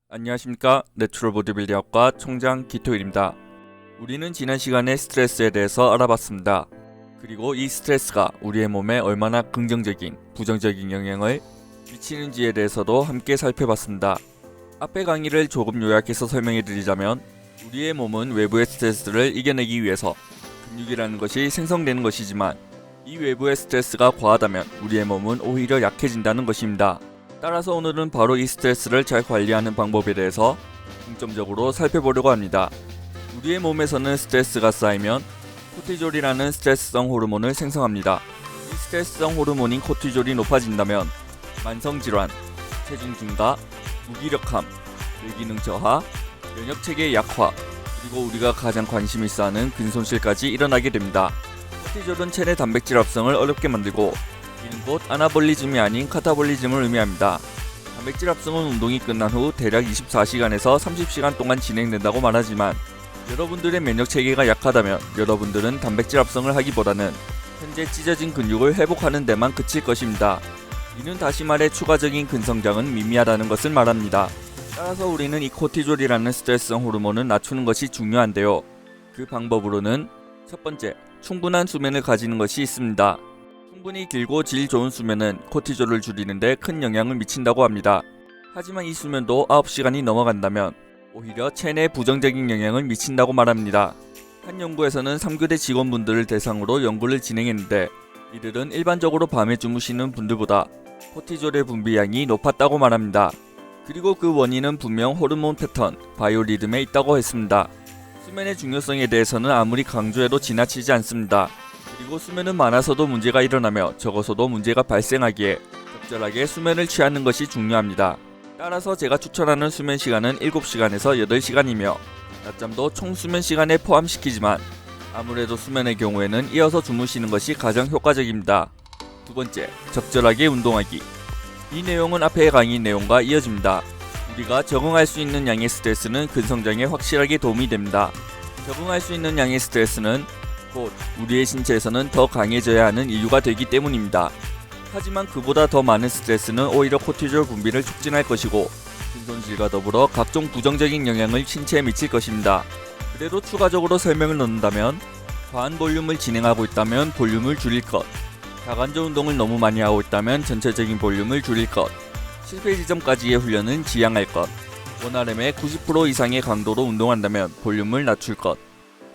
안녕하십니까. 내추럴 보디빌딩학과 총장 기토일입니다. 우리는 지난 시간에 스트레스에 대해서 알아봤습니다. 그리고 이 스트레스가 우리의 몸에 얼마나 긍정적인, 부정적인 영향을 미치는지에 대해서도 함께 살펴봤습니다. 앞의 강의를 조금 요약해서 설명해 드리자면 우리의 몸은 외부의 스트레스를 이겨내기 위해서 근육이라는 것이 생성되는 것이지만 이 외부의 스트레스가 과하다면 우리의 몸은 오히려 약해진다는 것입니다. 따라서 오늘은 바로 이 스트레스를 잘 관리하는 방법에 대해서 중점적으로 살펴보려고 합니다. 우리의 몸에서는 스트레스가 쌓이면 코티졸이라는 스트레스성 호르몬을 생성합니다. 이 스트레스성 호르몬인 코티졸이 높아진다면 만성질환, 체중 증가, 무기력함, 뇌기능 저하, 면역체계 약화, 그리고 우리가 가장 관심 있어 하는 근손실까지 일어나게 됩니다. 코티졸은 체내 단백질 합성을 어렵게 만들고 이는 곧 아나볼리즘이 아닌 카타볼리즘을 의미합니다. 단백질 합성은 운동이 끝난 후 대략 24시간에서 30시간 동안 진행된다고 말하지만 여러분들의 면역 체계가 약하다면 여러분들은 단백질 합성을 하기보다는 현재 찢어진 근육을 회복하는 데만 그칠 것입니다. 이는 다시 말해 추가적인 근성장은 미미하다는 것을 말합니다. 따라서 우리는 이 코티졸이라는 스트레스성 호르몬을 낮추는 것이 중요한데요. 그 방법으로는 첫 번째, 충분한 수면을 가지는 것이 있습니다. 충분히 길고 질 좋은 수면은 코티졸을 줄이는데 큰 영향을 미친다고 합니다. 하지만 이 수면도 9시간이 넘어간다면 오히려 체내에 부정적인 영향을 미친다고 말합니다. 한 연구에서는 3교대 직원분들을 대상으로 연구를 진행했는데 이들은 일반적으로 밤에 주무시는 분들보다 코티졸의 분비량이 높았다고 말합니다. 그리고 그 원인은 분명 호르몬 패턴, 바이오리듬에 있다고 했습니다. 수면의 중요성에 대해서는 아무리 강조해도 지나치지 않습니다. 그리고 수면은 많아서도 문제가 일어나며 적어서도 문제가 발생하기에 적절하게 수면을 취하는 것이 중요합니다. 따라서 제가 추천하는 수면 시간은 7시간에서 8시간이며 낮잠도 총 수면 시간에 포함시키지만 아무래도 수면의 경우에는 이어서 주무시는 것이 가장 효과적입니다. 두 번째, 적절하게 운동하기. 이 내용은 앞의 강의 내용과 이어집니다. 우리가 적응할 수 있는 양의 스트레스는 근성장에 확실하게 도움이 됩니다. 적응할 수 있는 양의 스트레스는 곧 우리의 신체에서는 더 강해져야 하는 이유가 되기 때문입니다. 하지만 그보다 더 많은 스트레스는 오히려 코티졸 분비를 촉진할 것이고 근손실과 더불어 각종 부정적인 영향을 신체에 미칠 것입니다. 그래도 추가적으로 설명을 넣는다면 과한 볼륨을 진행하고 있다면 볼륨을 줄일 것, 다관절 운동을 너무 많이 하고 있다면 전체적인 볼륨을 줄일 것, 실패 지점까지의 훈련은 지양할 것, 원RM의 90% 이상의 강도로 운동한다면 볼륨을 낮출 것,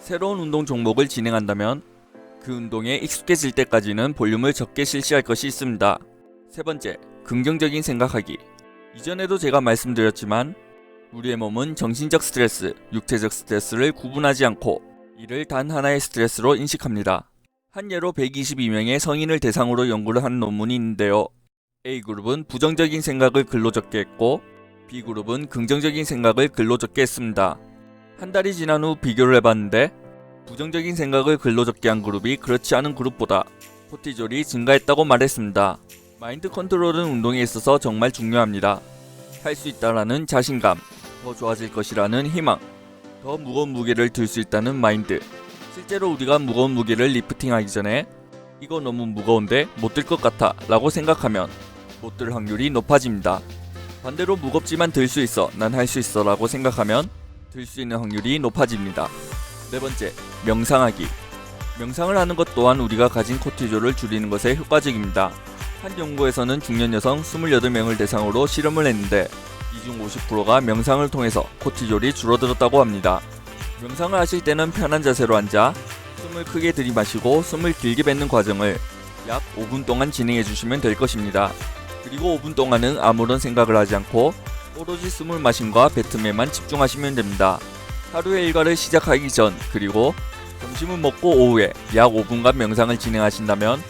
새로운 운동 종목을 진행한다면 그 운동에 익숙해질 때까지는 볼륨을 적게 실시할 것이 있습니다. 세 번째, 긍정적인 생각하기. 이전에도 제가 말씀드렸지만 우리의 몸은 정신적 스트레스, 육체적 스트레스를 구분하지 않고 이를 단 하나의 스트레스로 인식합니다. 한 예로 122명의 성인을 대상으로 연구를 한 논문이 있는데요. A그룹은 부정적인 생각을 글로 적게 했고 B그룹은 긍정적인 생각을 글로 적게 했습니다. 한 달이 지난 후 비교를 해봤는데 부정적인 생각을 글로 적게 한 그룹이 그렇지 않은 그룹보다 코티졸이 증가했다고 말했습니다. 마인드 컨트롤은 운동에 있어서 정말 중요합니다. 할 수 있다라는 자신감, 더 좋아질 것이라는 희망, 더 무거운 무게를 들 수 있다는 마인드. 실제로 우리가 무거운 무게를 리프팅하기 전에 이거 너무 무거운데 못 들 것 같아 라고 생각하면 못 들 확률이 높아집니다. 반대로 무겁지만 들 수 있어, 난 할 수 있어 라고 생각하면 들 수 있는 확률이 높아집니다. 네 번째, 명상하기. 명상을 하는 것 또한 우리가 가진 코티졸을 줄이는 것에 효과적입니다. 한 연구에서는 중년 여성 28명을 대상으로 실험을 했는데 이 중 50%가 명상을 통해서 코티졸이 줄어들었다고 합니다. 명상을 하실 때는 편한 자세로 앉아 숨을 크게 들이마시고 숨을 길게 뱉는 과정을 약 5분 동안 진행해 주시면 될 것입니다. 그리고 5분 동안은 아무런 생각을 하지 않고 오로지 숨을 마심과 뱉음에만 집중하시면 됩니다. 하루의 일과를 시작하기 전 그리고 점심을 먹고 오후에 약 5분간 명상을 진행하신다면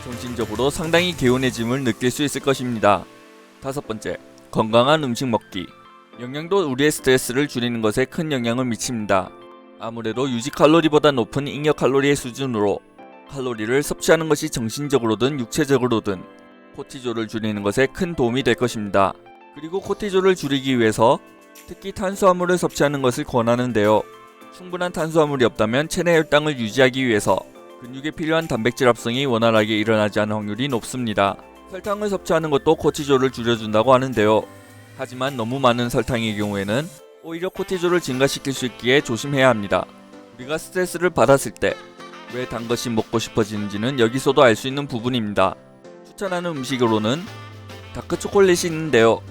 정신적으로 상당히 개운해짐을 느낄 수 있을 것입니다. 다섯 번째, 건강한 음식 먹기. 영양도 우리의 스트레스를 줄이는 것에 큰 영향을 미칩니다. 아무래도 유지 칼로리보다 높은 잉여 칼로리의 수준으로 칼로리를 섭취하는 것이 정신적으로든 육체적으로든 코티졸을 줄이는 것에 큰 도움이 될 것입니다. 그리고 코티졸을 줄이기 위해서 특히 탄수화물을 섭취하는 것을 권하는데요. 충분한 탄수화물이 없다면 체내 혈당을 유지하기 위해서 근육에 필요한 단백질 합성이 원활하게 일어나지 않을 확률이 높습니다. 설탕을 섭취하는 것도 코티졸을 줄여준다고 하는데요. 하지만 너무 많은 설탕의 경우에는 오히려 코티졸을 증가시킬 수 있기에 조심해야 합니다. 우리가 스트레스를 받았을 때 왜 단 것이 먹고 싶어지는지는 여기서도 알 수 있는 부분입니다. 추천하는 음식으로는 다크초콜릿이 있는데요.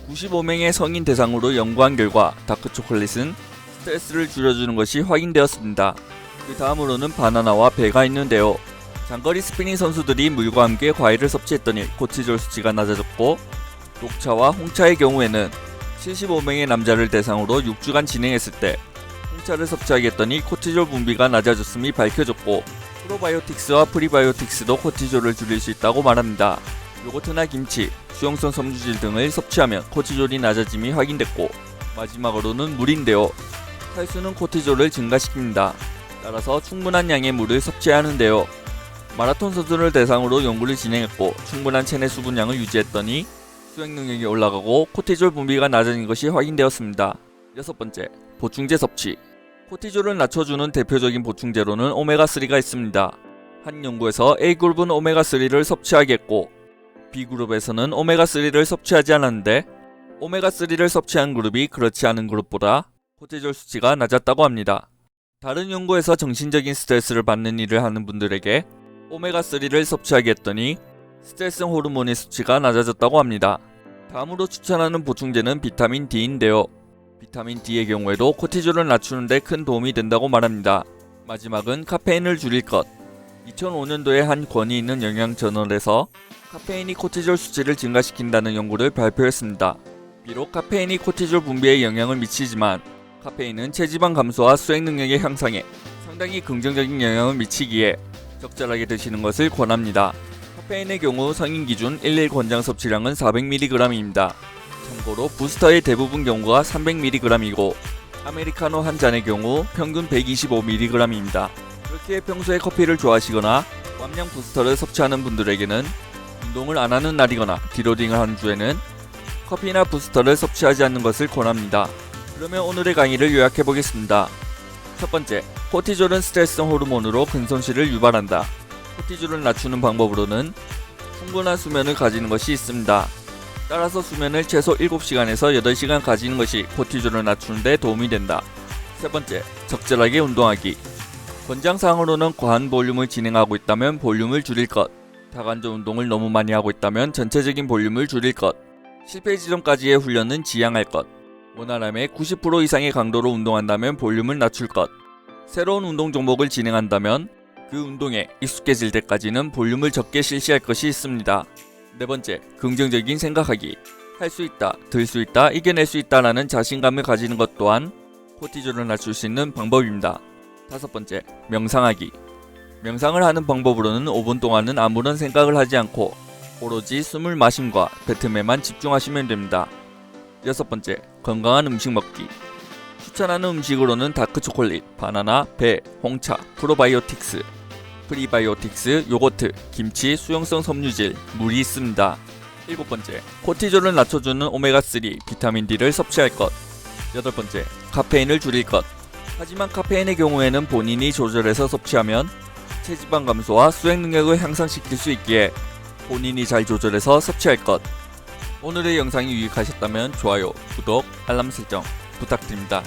95명의 성인 대상으로 연구한 결과 다크초콜릿은 스트레스를 줄여주는 것이 확인되었습니다. 그 다음으로는 바나나와 배가 있는데요. 장거리 스피닝 선수들이 물과 함께 과일을 섭취했더니 코티졸 수치가 낮아졌고, 녹차와 홍차의 경우에는 75명의 남자를 대상으로 6주간 진행했을 때 홍차를 섭취하게 했더니 코티졸 분비가 낮아졌음이 밝혀졌고, 프로바이오틱스와 프리바이오틱스도 코티졸을 줄일 수 있다고 말합니다. 요거트나 김치, 수용성 섬유질 등을 섭취하면 코티졸이 낮아짐이 확인됐고, 마지막으로는 물인데요. 탈수는 코티졸을 증가시킵니다. 따라서 충분한 양의 물을 섭취해야 하는데요. 마라톤 선수를 대상으로 연구를 진행했고, 충분한 체내 수분량을 유지했더니 수행 능력이 올라가고 코티졸 분비가 낮아진 것이 확인되었습니다. 6번째, 보충제 섭취. 코티졸을 낮춰주는 대표적인 보충제로는 오메가3가 있습니다. 한 연구에서 A그룹은 오메가3를 섭취하게 했고, B그룹에서는 오메가3를 섭취하지 않았는데, 오메가3를 섭취한 그룹이 그렇지 않은 그룹보다 코티졸 수치가 낮았다고 합니다. 다른 연구에서 정신적인 스트레스를 받는 일을 하는 분들에게 오메가3를 섭취하게 했더니 스트레스 호르몬의 수치가 낮아졌다고 합니다. 다음으로 추천하는 보충제는 비타민 D인데요. 비타민 D의 경우에도 코티졸을 낮추는 데 큰 도움이 된다고 말합니다. 마지막은 카페인을 줄일 것. 2005년도에 한 권위 있는 영양 저널에서 카페인이 코티졸 수치를 증가시킨다는 연구를 발표했습니다. 비록 카페인이 코티졸 분비에 영향을 미치지만 카페인은 체지방 감소와 수행 능력의 향상에 상당히 긍정적인 영향을 미치기에 적절하게 드시는 것을 권합니다. 카페인의 경우 성인 기준 1일 권장 섭취량은 400mg입니다. 참고로 부스터의 대부분 경우가 300mg이고 아메리카노 한 잔의 경우 평균 125mg입니다. 그렇기에 평소에 커피를 좋아하시거나 깜냥 부스터를 섭취하는 분들에게는 운동을 안 하는 날이거나 디로딩을 하는 주에는 커피나 부스터를 섭취하지 않는 것을 권합니다. 그러면 오늘의 강의를 요약해 보겠습니다. 첫 번째, 코티졸은 스트레스성 호르몬으로 근손실을 유발한다. 코티졸을 낮추는 방법으로는 충분한 수면을 가지는 것이 있습니다. 따라서 수면을 최소 7시간에서 8시간 가지는 것이 코티졸을 낮추는 데 도움이 된다. 세 번째, 적절하게 운동하기. 권장사항으로는 과한 볼륨을 진행하고 있다면 볼륨을 줄일 것, 다관절 운동을 너무 많이 하고 있다면 전체적인 볼륨을 줄일 것, 실패 지점까지의 훈련은 지양할 것, 원활함의 90% 이상의 강도로 운동한다면 볼륨을 낮출 것, 새로운 운동 종목을 진행한다면 그 운동에 익숙해질 때까지는 볼륨을 적게 실시할 것이 있습니다. 네 번째, 긍정적인 생각하기. 할 수 있다, 들 수 있다, 이겨낼 수 있다라는 자신감을 가지는 것 또한 코티졸을 낮출 수 있는 방법입니다. 다섯 번째, 명상하기. 명상을 하는 방법으로는 5분 동안은 아무런 생각을 하지 않고 오로지 숨을 마심과 뱉음에만 집중하시면 됩니다. 여섯 번째, 건강한 음식 먹기. 추천하는 음식으로는 다크초콜릿, 바나나, 배, 홍차, 프로바이오틱스, 프리바이오틱스, 요거트, 김치, 수용성 섬유질, 물이 있습니다. 일곱 번째, 코티졸을 낮춰주는 오메가3, 비타민 D를 섭취할 것. 여덟 번째, 카페인을 줄일 것. 하지만 카페인의 경우에는 본인이 조절해서 섭취하면 체지방 감소와 수행 능력을 향상시킬 수 있기에 본인이 잘 조절해서 섭취할 것. 오늘의 영상이 유익하셨다면 좋아요, 구독, 알람 설정 부탁드립니다.